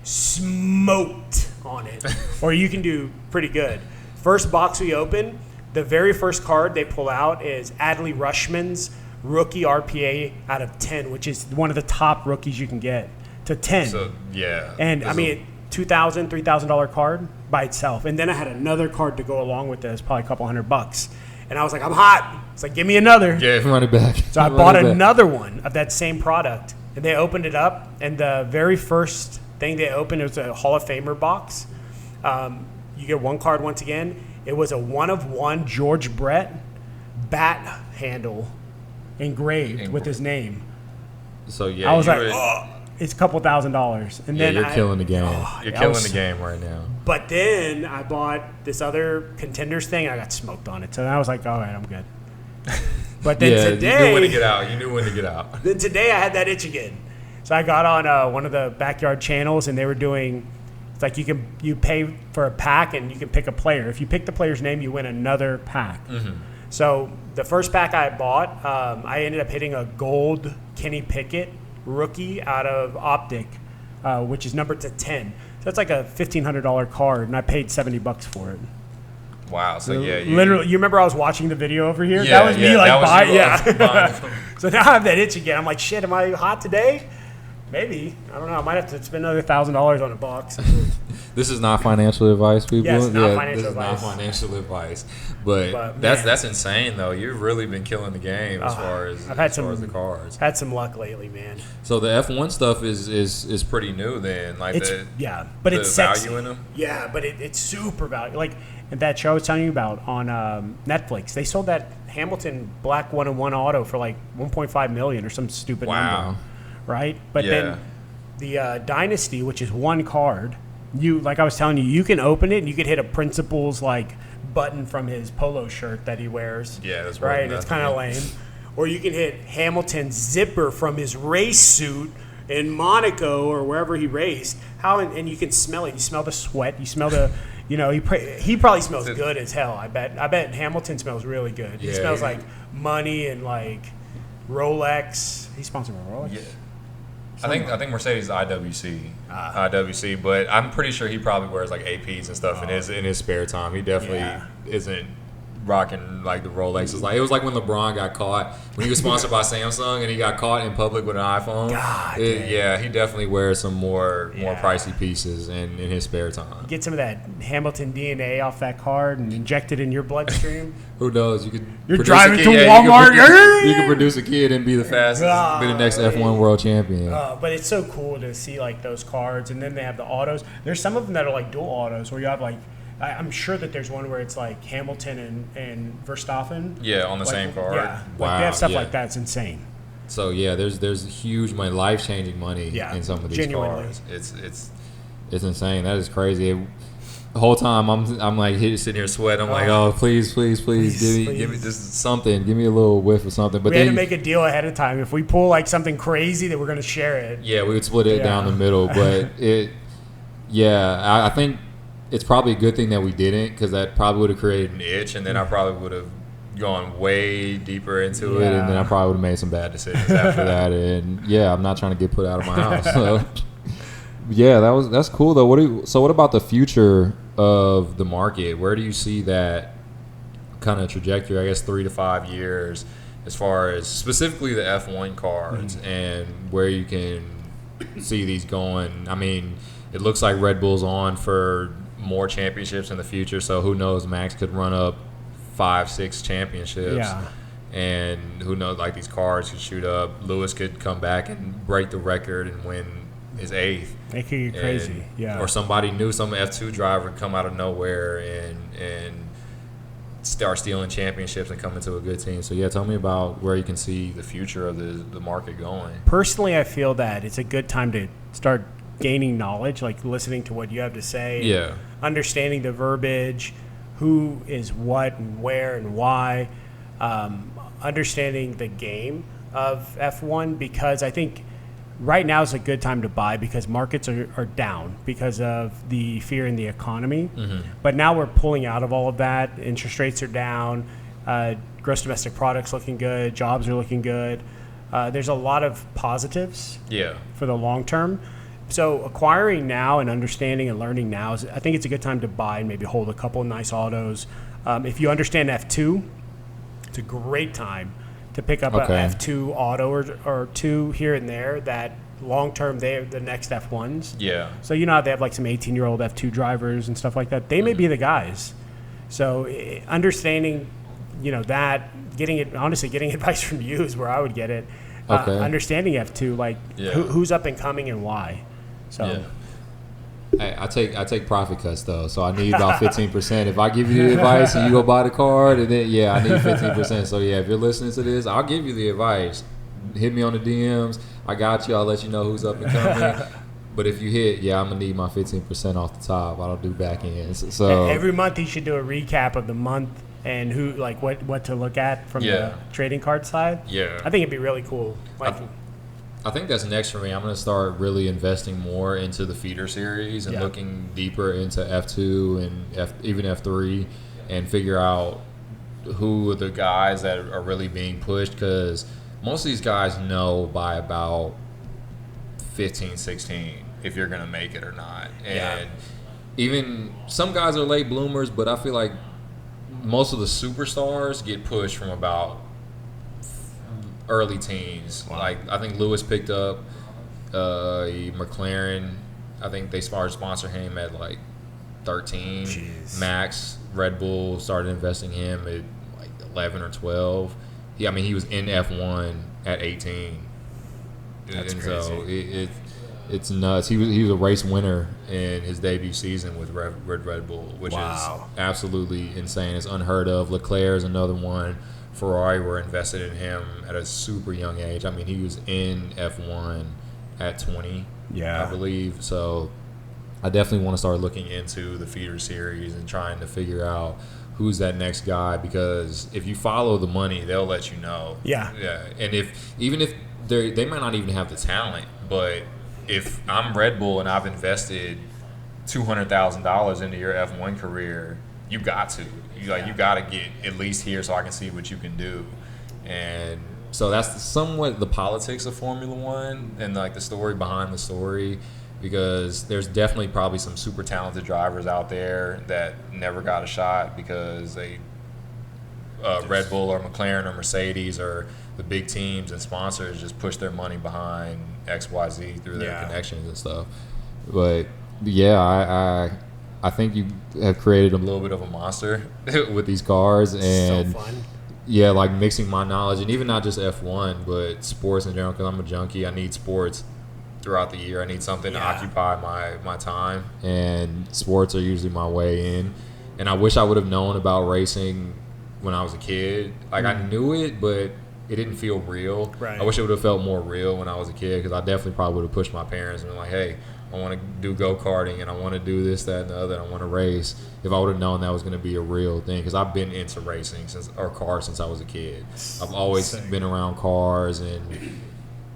smoked on it, or you can do pretty good. First box we open, the very first card they pull out is Adley Rushman's rookie RPA out of 10, which is one of the top rookies you can get, to 10. So, yeah. And I mean, $2,000, $3,000 card by itself. And then I had another card to go along with this, probably a couple $100. And I was like, I'm hot. It's like, give me another. Yeah, run it back. So I bought another one of that same product. And they opened it up, and the very first thing they opened, it was a Hall of Famer box. You get one card once again. It was a 1-of-1 George Brett bat handle engraved with his name. So, yeah. I was like, it's a couple $1,000. And then you're killing the game. You're killing the game right now. But then I bought this other Contenders thing, and I got smoked on it. So I was like, all right, I'm good. But then today, you knew when to get out. Then today I had that itch again. So I got on one of the Backyard channels, and they were doing, it's like you pay for a pack, and you can pick a player. If you pick the player's name, you win another pack. Mm-hmm. So the first pack I bought, I ended up hitting a gold Kenny Pickett rookie out of Optic, which is numbered to 10. So it's like a $1,500 card, and I paid $70 for it. Wow. So yeah, literally, you remember I was watching the video over here? Yeah, that was me, like, that was you, So now I have that itch again. I'm like, shit, am I hot today? Maybe. I don't know. I might have to spend another $1,000 on a box. This is not financial advice, people. Yes, not financial this advice. is not financial advice. But that's insane, though. You've really been killing the game as far as the cars. Had some luck lately, man. So the F1 stuff is pretty new then. Like but it's sexy. Value in them. Yeah, but it's super value. Like that show I was telling you about on Netflix, they sold that Hamilton black 1-in-1 auto for like $1.5 million or some stupid number. Right? But then the Dynasty, which is one card, like I was telling you, you can open it and you could hit a Principal's like button from his polo shirt that he wears. Yeah, that's right. It's kind of lame. Or you can hit Hamilton's zipper from his race suit in Monaco or wherever he raced. And you can smell it. You smell the sweat. You smell the, he probably smells good as hell. I bet Hamilton smells really good. He smells like money and like Rolex. He's sponsored by Rolex. Yeah. I think Mercedes is IWC, but I'm pretty sure he probably wears like APs and stuff in his spare time. He definitely isn't rocking like the Rolexes. Like it was like when LeBron got caught when he was sponsored by Samsung and he got caught in public with an iPhone. He definitely wears some more pricey pieces in his spare time. Get some of that Hamilton DNA off that card and inject it in your bloodstream. Who knows? You're driving to Walmart. You can produce a kid and be the fastest, be the next F1 world champion. But it's so cool to see like those cards, and then they have the autos. There's some of them that are like dual autos where you have like. I'm sure that there's one where it's like Hamilton and Verstappen. Yeah, on the same card. Yeah, wow. They have stuff like that. It's insane. So yeah, there's huge money, life-changing money in some of these cars. It's insane. That is crazy. The whole time I'm like sitting here sweating. I'm like, oh please, give me just something. Give me a little whiff of something. But we had to make a deal ahead of time. If we pull like something crazy, then we're going to share it. Yeah, we would split it down the middle. But I think. It's probably a good thing that we didn't, because that probably would have created an itch, and then I probably would have gone way deeper into it, and then I probably would have made some bad decisions after that. And I'm not trying to get put out of my house. So that's cool though. What about the future of the market? Where do you see that kind of trajectory? I guess 3 to 5 years, as far as specifically the F1 cards and where you can see these going. I mean, it looks like Red Bull's on for more championships in the future, so who knows, Max could run up 5-6 championships, and who knows, like these cars could shoot up. Lewis could come back and break the record and win his 8th. It could get crazy, or somebody new, some F2 driver come out of nowhere and start stealing championships and come into a good team. So tell me about where you can see the future of the market going. Personally, I feel that it's a good time to start gaining knowledge, like listening to what you have to say, understanding the verbiage, who is what and where and why, understanding the game of F1, because I think right now is a good time to buy because markets are down because of the fear in the economy. But now we're pulling out of all of that. Interest rates are down, gross domestic products looking good, jobs are looking good. There's a lot of positives for the long term. So acquiring now and understanding and learning now, I think it's a good time to buy and maybe hold a couple of nice autos. If you understand F2, it's a great time to pick up a F2 auto or two here and there that long-term they're the next F1s. Yeah. So how they have like some 18-year-old F2 drivers and stuff like that. They may be the guys. So understanding, that, getting advice from you is where I would get it. Understanding F2, like who's up and coming and why. So. Hey, I take profit cuts though, so I need about 15%. If I give you the advice and you go buy the card, and then I need 15%. So if you're listening to this, I'll give you the advice. Hit me on the DMs. I got you. I'll let you know who's up and coming. But if you hit, I'm gonna need my 15% off the top. I don't do back ends. So every month he should do a recap of the month and who, like, what to look at from the trading card side. I think it'd be really cool. I think that's next for me. I'm going to start really investing more into the feeder series and looking deeper into F2 and even F3 and figure out who are the guys that are really being pushed, because most of these guys know by about 15, 16 if you're going to make it or not. And even some guys are late bloomers, but I feel like most of the superstars get pushed from about early teens. Wow. Like I think Lewis picked up McLaren. I think they started sponsor him at like 13. Jeez. Max, Red Bull started investing in him at like 11 or 12. He was in F1 at 18. That's and crazy. So it's nuts. He was a race winner in his debut season with Red Bull, which Wow. is absolutely insane. It's unheard of. Leclerc is another one. Ferrari were invested in him at a super young age. I mean, he was in F1 at 20, Yeah. I believe. So I definitely want to start looking into the feeder series and trying to figure out who's that next guy, because if you follow the money, they'll let you know. Yeah. And even if they might not even have the talent, but if I'm Red Bull and I've invested $200,000 into your F1 career, you got to. You got to get at least here so I can see what you can do. And so that's somewhat the politics of Formula One and like the story behind the story, because there's definitely probably some super talented drivers out there that never got a shot because they Red Bull or McLaren or Mercedes or the big teams and sponsors just push their money behind XYZ through their connections and stuff. But yeah, I think you have created a little bit of a monster with these cars, and so fun. yeah, like mixing my knowledge, and even not just F1 but sports in general, because I'm a junkie. I need sports throughout the year. I need something to occupy my time, and sports are usually my way in. And I wish I would have known about racing when I was a kid. Like I knew it, but it didn't feel real. Right. I wish it would have felt more real when I was a kid, because I definitely probably would have pushed my parents and been like, hey, I want to do go-karting and I want to do this, that, and the other, and I want to race. If I would have known that was going to be a real thing, because I've been into racing cars since I was a kid. I've always been around cars and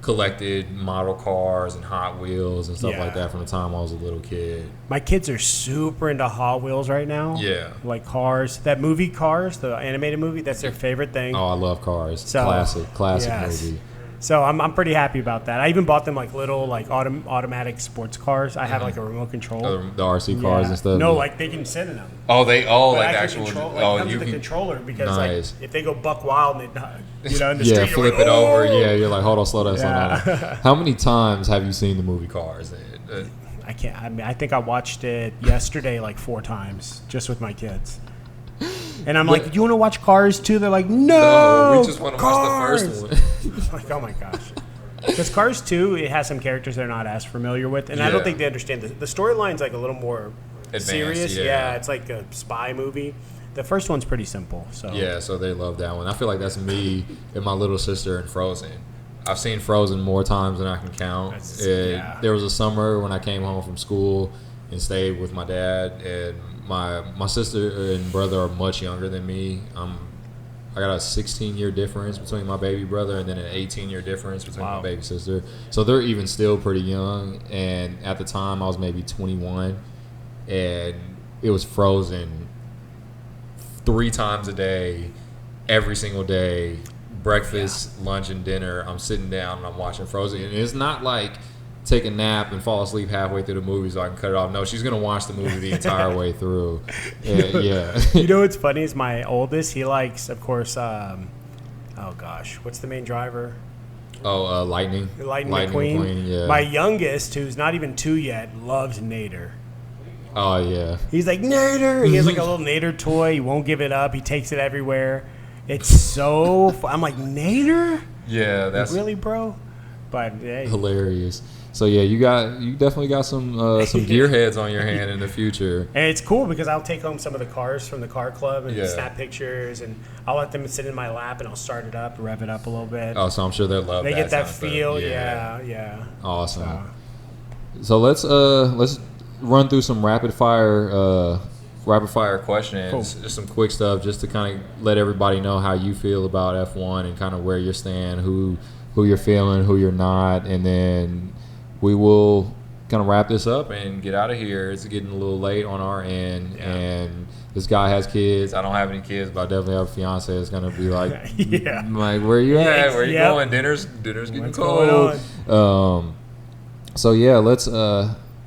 collected model cars and Hot Wheels and stuff like that from the time I was a little kid. My kids are super into Hot Wheels right now. Yeah. Like Cars. That movie Cars, the animated movie, that's their favorite thing. Oh, I love Cars. So, Classic yes. movie. So I'm pretty happy about that. I even bought them like little like automatic sports cars. I have like a remote control. The RC cars and stuff. No, like they can sit in them. Oh, like I the can actual. control, like, You the can controller, because Nice. like if they go buck wild and they, in the yeah, street, flip you're it like, over. "Oh!" Yeah, you're like, hold on, slow down. Yeah. How many times have you seen the movie Cars? I can't. I mean, I think I watched it yesterday like 4 times just with my kids. And I'm like, "Do you want to watch Cars too?" They're like, "No, we just want to watch the first one. I'm like, oh my gosh. Because Cars 2, it has some characters they're not as familiar with, and I don't think they understand the storyline's like a little more Advanced, serious. yeah. It's like a spy movie. The first one's pretty simple. So Yeah, so they love that one. I feel like that's me and my little sister in Frozen. I've seen Frozen more times than I can count. There was a summer when I came home from school and stayed with my dad, and my sister and brother are much younger than me. I got a 16-year difference between my baby brother and then an 18-year difference between my baby sister. So they're even still pretty young. And at the time, I was maybe 21. And it was Frozen 3 times a day, every single day, breakfast, lunch, and dinner. I'm sitting down and I'm watching Frozen. And it's not like take a nap and fall asleep halfway through the movie so I can cut it off. No, she's going to watch the movie the entire way through. Yeah. You know what's funny is my oldest, he likes, of course, oh gosh, what's the main driver? Oh, Lightning. Lightning McQueen. Yeah. My youngest, who's not even 2 yet, loves Nader. Oh, yeah. He's like, Nader! He has like a little Nader toy. He won't give it up. He takes it everywhere. It's so fun. I'm like, Nader? Yeah, that's really, bro? But hey. Hilarious. So yeah, you definitely got some gearheads on your hand in the future. And it's cool because I'll take home some of the cars from the car club and Yeah. snap pictures, and I'll let them sit in my lap and I'll start it up, rev it up a little bit. Oh, so I'm sure they'll love They that. get that sound stuff. feel, yeah. Awesome. So let's run through some rapid fire questions. Cool. Just some quick stuff, just to kind of let everybody know how you feel about F1 and kind of where you stand, who you're feeling, who you're not, and then we will kind of wrap this up and get out of here. It's getting a little late on our end, and this guy has kids. I don't have any kids, but I definitely have a fiance. It's gonna be like, like, where you at? Where you going? Dinner's getting What's cold. going on? So yeah, let's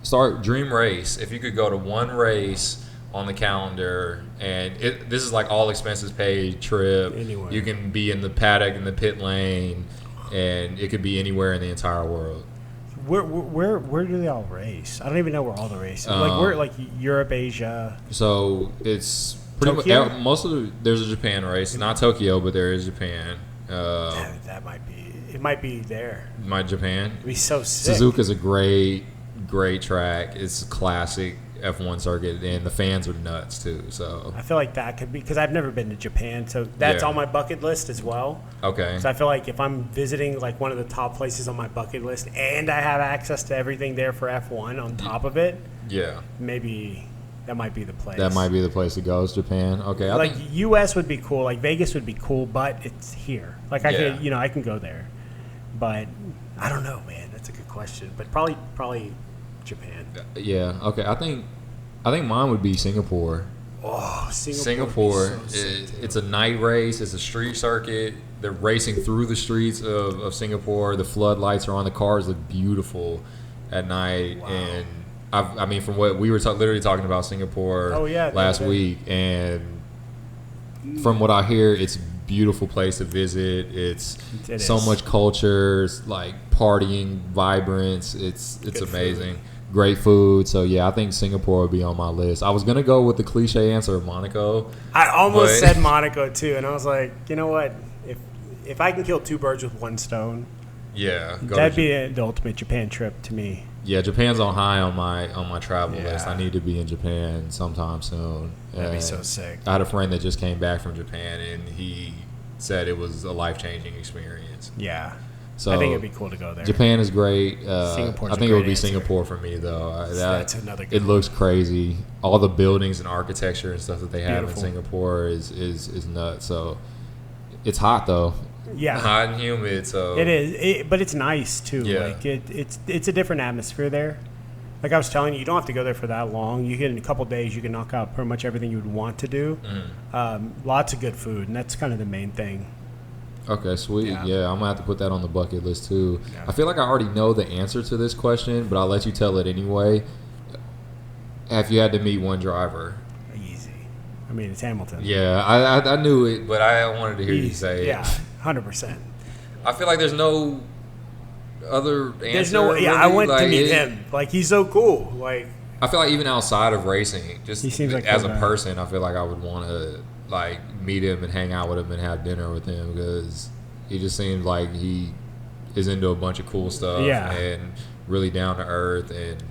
start dream race. If you could go to one race on the calendar, and this is like all expenses paid trip. Anywhere. You can be in the paddock, in the pit lane, and it could be anywhere in the entire world. Where do they all race? I don't even know where all the races. Where like Europe, Asia. So it's pretty much there's a Japan race, not Tokyo, but there is Japan. That might be there. Japan. It'd be so sick. Suzuka's a great track. It's a classic F1 circuit, and the fans are nuts too. So I feel like that could be, because I've never been to Japan, so that's on my bucket list as well. Okay. So I feel like if I'm visiting like one of the top places on my bucket list, and I have access to everything there for F1 on top of it, maybe that might be the place. That might be the place to go. Is Japan? Okay. I think U.S. would be cool. Like Vegas would be cool, but it's here. Like I could, I can go there, but I don't know, man. That's a good question, but probably Japan. Yeah. Okay. I think mine would be Singapore. Oh, Singapore. So it's a night race. It's a street circuit. They're racing through the streets of Singapore. The floodlights are on. The cars look beautiful at night. Wow. And I mean, from what we were literally talking about Singapore last week, and from what I hear, it's a beautiful place to visit. It's so much culture, like partying, vibrance. It's Good amazing. Food. Great food. So, I think Singapore would be on my list. I was going to go with the cliche answer of Monaco. I almost said Monaco, too, and I was like, you know what? If I can kill two birds with one stone, that'd be the ultimate Japan trip to me. Yeah, Japan's on high on my travel list. I need to be in Japan sometime soon. That'd be so sick. I had a friend that just came back from Japan, and he said it was a life-changing experience. Yeah. So I think it'd be cool to go there. Japan is great. I think it would be answer. Singapore for me, though. That's another good It looks crazy. All the buildings and architecture and stuff that they have in Singapore is nuts. So it's hot, though. Yeah, hot and humid. So it is, but it's nice too. Yeah. Like it's a different atmosphere there. Like I was telling you, you don't have to go there for that long. You can in a couple days, you can knock out pretty much everything you would want to do. Lots of good food, and that's kind of the main thing. Okay, sweet. Yeah, I'm gonna have to put that on the bucket list too. Yeah. I feel like I already know the answer to this question, but I'll let you tell it anyway. Have you had to meet one driver? Easy. I mean, it's Hamilton. Yeah, I knew it, but I wanted to hear you say it. Yeah, 100%. I feel like there's no other answer. There's no. Yeah, really. I went to meet him. Like he's so cool. Like I feel like even outside of racing, just he seems like as a person, I feel like I would want to like meet him and hang out with him and have dinner with him because he just seems like he is into a bunch of cool stuff and really down to earth and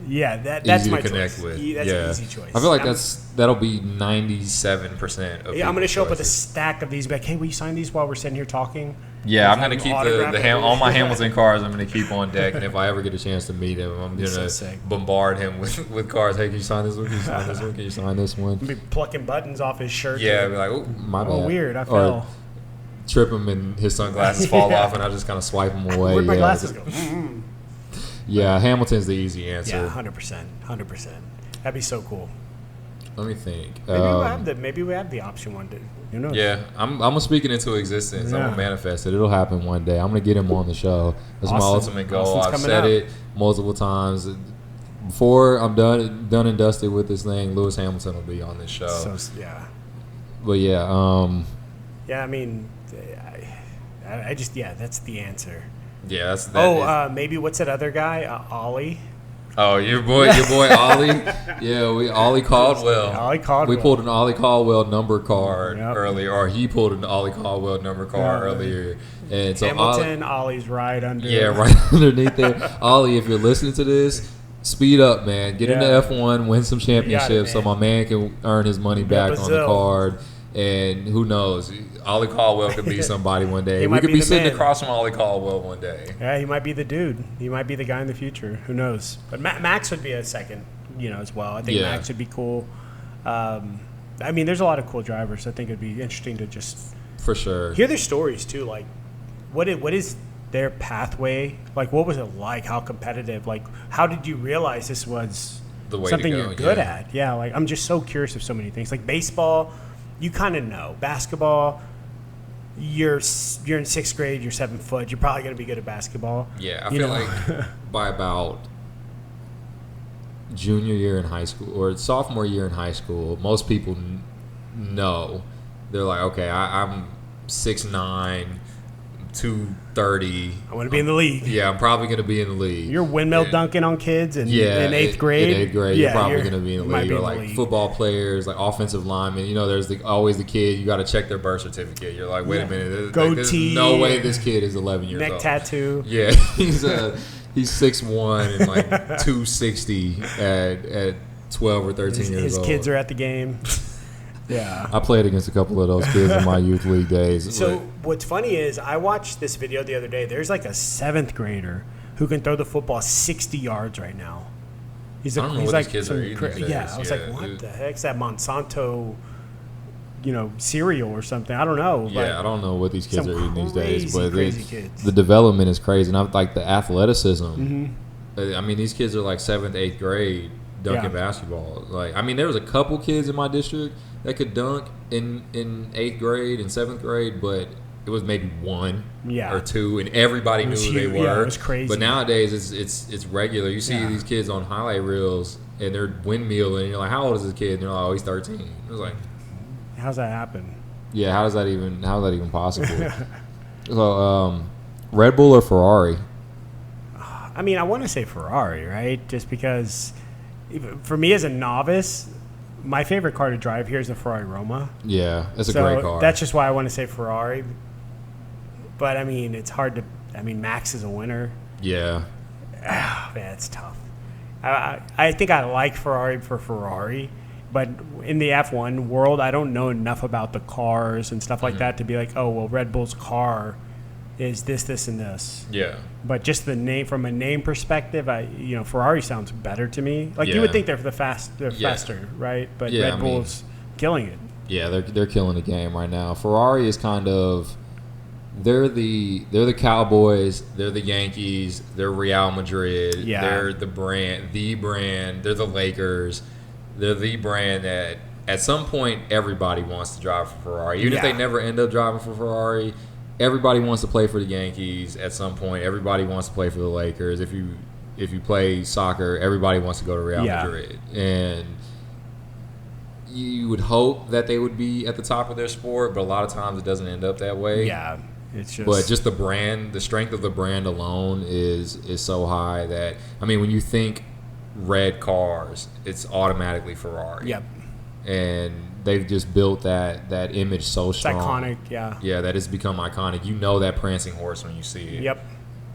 that's easy my to connect choice. with. That's an easy choice. I feel like that'll be 97% of. Yeah, I'm gonna show up with a stack of these. Like, hey, will you sign these while we're sitting here talking? Yeah, I'm gonna keep all my Hamilton cars. I'm gonna keep on deck, and if I ever get a chance to meet him, I'm gonna bombard him with cars. Hey, can you sign this one? Can you sign this one? Can you sign this one? Be plucking buttons off his shirt. Yeah, I'd be like, oh, my bad. Oh, weird. I fell. Trip him and his sunglasses fall off, and I just kind of swipe them away. Where'd my glasses go? Yeah, Hamilton's the easy answer. Yeah, 100%. That'd be so cool. Let me think. Maybe we have the option one day. Who knows? Yeah, I'm gonna speak it into existence. I'm gonna manifest it. It'll happen one day. I'm gonna get him on the show. That's my ultimate goal. I've said it multiple times. Before I'm done and dusted with this thing, Lewis Hamilton will be on this show. But yeah. Yeah, I mean, I just that's the answer. Yeah, maybe what's that other guy? Ollie. Oh, your boy Ollie. Yeah, Ollie Caldwell. We pulled an Ollie Caldwell number card earlier, or he pulled an Ollie Caldwell number card earlier. And so Hamilton, Ollie's right under. Yeah, right underneath there. Ollie, if you're listening to this, speed up, man. Get into F1, win some championships, so my man can earn his money back on the card. And who knows? Ollie Caldwell could be somebody one day. We could be sitting across from Ollie Caldwell one day. Yeah, he might be the dude. He might be the guy in the future. Who knows? But Max would be a second, as well. I think Max would be cool. I mean, there's a lot of cool drivers. I think it'd be interesting to just for sure hear their stories too. Like, what is their pathway? Like, what was it like? How competitive? Like, how did you realize this was the way something to go, you're good at? Yeah, like I'm just so curious of so many things. Like baseball, you kind of know. Basketball, you're in 6th grade, you're 7 foot, you're probably going to be good at basketball. Yeah, I feel like by about junior year in high school or sophomore year in high school, most people know. They're like, okay, I'm 6'9", 230. I want to be in the league. Yeah, I'm probably going to be in the league. You're windmill dunking on kids in 8th grade. In 8th grade, you're probably going to be in the league. Or like football players, like offensive linemen. You know, there's always the kid. You got to check their birth certificate. You're like, wait a minute. There's no way this kid is 11 years old. Neck tattoo. Yeah, he's 6'1" and like 260 at 12 or 13 years old. His kids are at the game. Yeah. I played against a couple of those kids in my youth league days. So what's funny is I watched this video the other day. There's like a 7th grader who can throw the football 60 yards right now. I don't know what these kids are eating these days. Yeah, I was like, what the heck's that Monsanto, cereal or something? I don't know. Yeah, I don't know what these kids are eating these days. But crazy kids. The development is crazy. And like the athleticism. Mm-hmm. I mean, these kids are like 7th, 8th grade dunking basketball. Like, I mean, there was a couple kids in my district that could dunk in 8th grade and 7th grade, but it was maybe one or two, and everybody knew who they were. Yeah, it was crazy. But nowadays, it's regular. You see these kids on highlight reels, and they're windmilling, and you're like, how old is this kid? And they're like, oh, he's 13. It was like, how's that happen? Yeah, how's that even possible? So, Red Bull or Ferrari? I mean, I want to say Ferrari, right? Just because, for me as a novice, my favorite car to drive here is the Ferrari Roma. Yeah, that's a great car. That's just why I want to say Ferrari. But, I mean, it's hard to – I mean, Max is a winner. Yeah. Oh, man, it's tough. I think I like Ferrari for Ferrari, but in the F1 world, I don't know enough about the cars and stuff like that to be like, oh, well, Red Bull's car is this, and this. Yeah. But just the name, from a name perspective, Ferrari sounds better to me. Like you would think they're faster, right? But Red Bull's killing it. Yeah, they're killing the game right now. Ferrari is kind of they're the Cowboys, they're the Yankees, they're Real Madrid, they're the brand, they're the Lakers, they're the brand that at some point everybody wants to drive for Ferrari. Even if they never end up driving for Ferrari, everybody wants to play for the Yankees at some point. Everybody wants to play for the Lakers. If you play soccer, everybody wants to go to Real Madrid. And you would hope that they would be at the top of their sport, but a lot of times it doesn't end up that way. Yeah, it's just. But just the brand, the strength of the brand alone is so high that, I mean, when you think red cars, it's automatically Ferrari. Yep. And they've just built that image so strong. It's iconic, yeah. Yeah, that has become iconic. You know that prancing horse when you see it. Yep.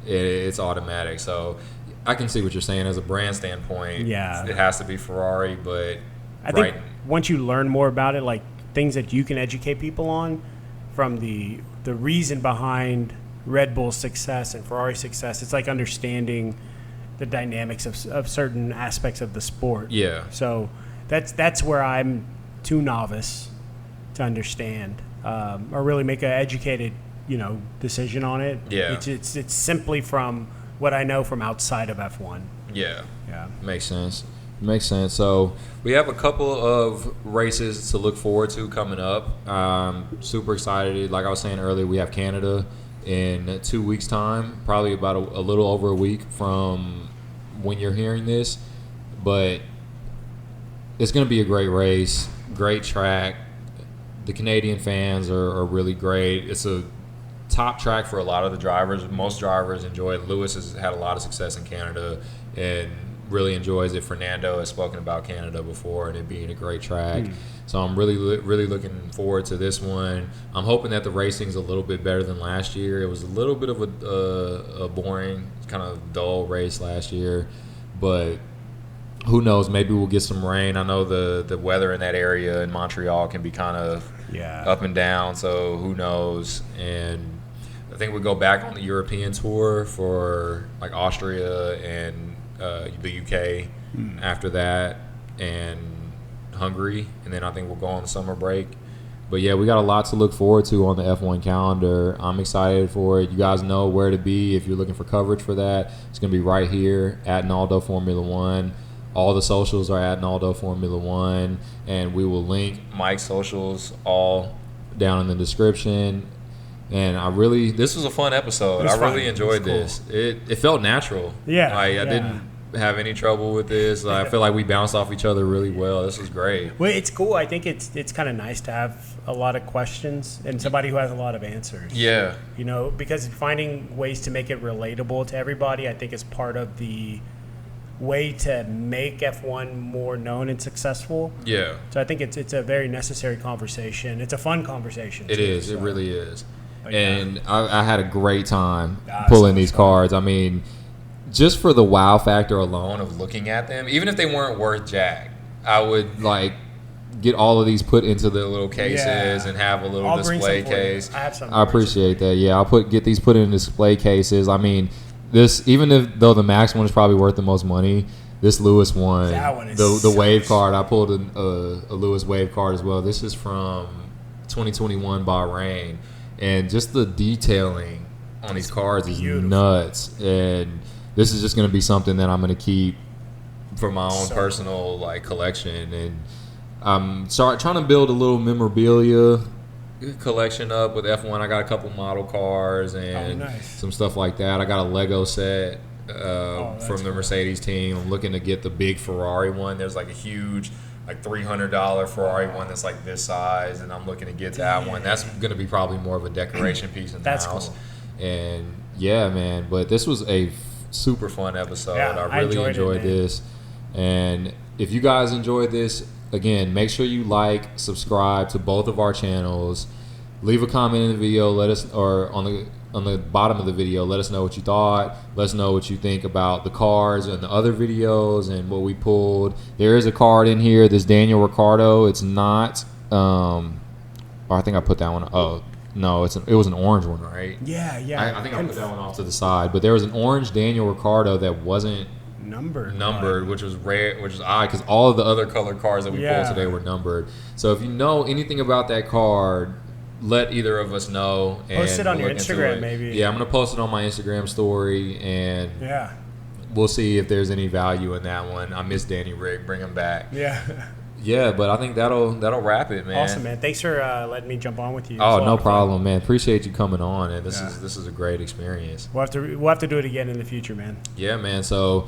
It's automatic. So I can see what you're saying as a brand standpoint. Yeah. It has to be Ferrari, but I think once you learn more about it, like things that you can educate people on, from the reason behind Red Bull's success and Ferrari's success, it's like understanding the dynamics of certain aspects of the sport. Yeah. So that's where I'm too novice to understand or really make an educated decision on it. Yeah. It's simply from what I know from outside of F1. Yeah. Yeah. Makes sense. So we have a couple of races to look forward to coming up. Super excited. Like I was saying earlier, we have Canada in 2 weeks' time, probably about a little over a week from when you're hearing this. But it's going to be a great race, great track. The Canadian fans are really great. It's a top track for a lot of the drivers. Most drivers enjoy it. Lewis has had a lot of success in Canada and really enjoys it. Fernando has spoken about Canada before and it being a great track. So I'm really looking forward to this one. I'm hoping that the racing's a little bit better than last year. It was a little bit of a boring, kind of dull race last year, but who knows? Maybe we'll get some rain. I know the weather in that area in Montreal can be kind of up and down, so who knows? And I think we'll go back on the European tour for like Austria and the UK after that, and Hungary, and then I think we'll go on the summer break. But yeah, we got a lot to look forward to on the F1 calendar. I'm excited for it. You guys know where to be if you're looking for coverage for that. It's going to be right here at Naldo Formula One. All the socials are at Naldo Formula One, and we will link Mike's socials all down in the description. And this was a fun episode. I really enjoyed this. It felt natural. Yeah. I didn't have any trouble with this. I feel like we bounced off each other really well. This was great. Well, it's cool. I think it's kind of nice to have a lot of questions and somebody who has a lot of answers. Yeah. You know, because finding ways to make it relatable to everybody, I think is part of the way to make F1 more known and successful. Yeah. So I think it's a very necessary conversation. It's a fun conversation. It too, is. so. It really is. But And I had a great time so pulling much these fun. cards. I mean, just for the wow factor alone of looking at them, even if they weren't worth jack, I would like get all of these put into the little cases and have a little I'll bring display some for you. case. I have some. I appreciate that. Yeah, I'll get these put in display cases. I mean, this though the Max one is probably worth the most money. This Lewis one, That one is the so wave card. I pulled a Lewis wave card as well. This is from 2021 Bahrain, and just the detailing on these cards is beautiful. nuts. And this is just going to be something that I'm going to keep for my own So- personal like collection. And I'm trying to build a little memorabilia collection up with F1. I got a couple model cars and nice. some stuff like that. I got a Lego set that's from the cool. Mercedes team. I'm looking to get the big Ferrari one. There's like a huge like $300 Ferrari one that's like this size, and I'm looking to get that one. That's going to be probably more of a decoration piece in the That's house. cool. And yeah, man, but this was a super fun episode. Yeah, I really enjoyed man. this. And if you guys enjoyed this, again, make sure you like, subscribe to both of our channels. Leave a comment in the video, let us, or on the bottom of the video, let us know what you thought. Let us know what you think about the cards and the other videos and what we pulled. There is a card in here, this Daniel Ricciardo. It's not, or I think I put that one. Oh no, it was an orange one, right? Yeah. I think I put that one off to the side. But there was an orange Daniel Ricciardo that wasn't numbered, which was rare, which is odd because all of the other colored cards that we pulled today were numbered. So if you know anything about that card, let either of us know. And Post it on your look into Instagram, it. maybe. Yeah, I'm gonna post it on my Instagram story, and Yeah. we'll see if there's any value in that one. I miss Danny Rick. Bring him back. Yeah. Yeah, but I think that'll wrap it, man. Awesome, man. Thanks for letting me jump on with you. It was Oh, a lot no of fun. problem, man. Appreciate you coming on, and this Yeah. is a great experience. We'll have to do it again in the future, man. Yeah, man. So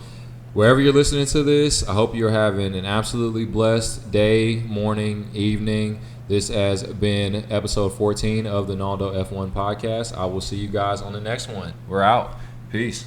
wherever you're listening to this, I hope you're having an absolutely blessed day, morning, evening. This has been episode 14 of the Naldo F1 podcast. I will see you guys on the next one. We're out. Peace.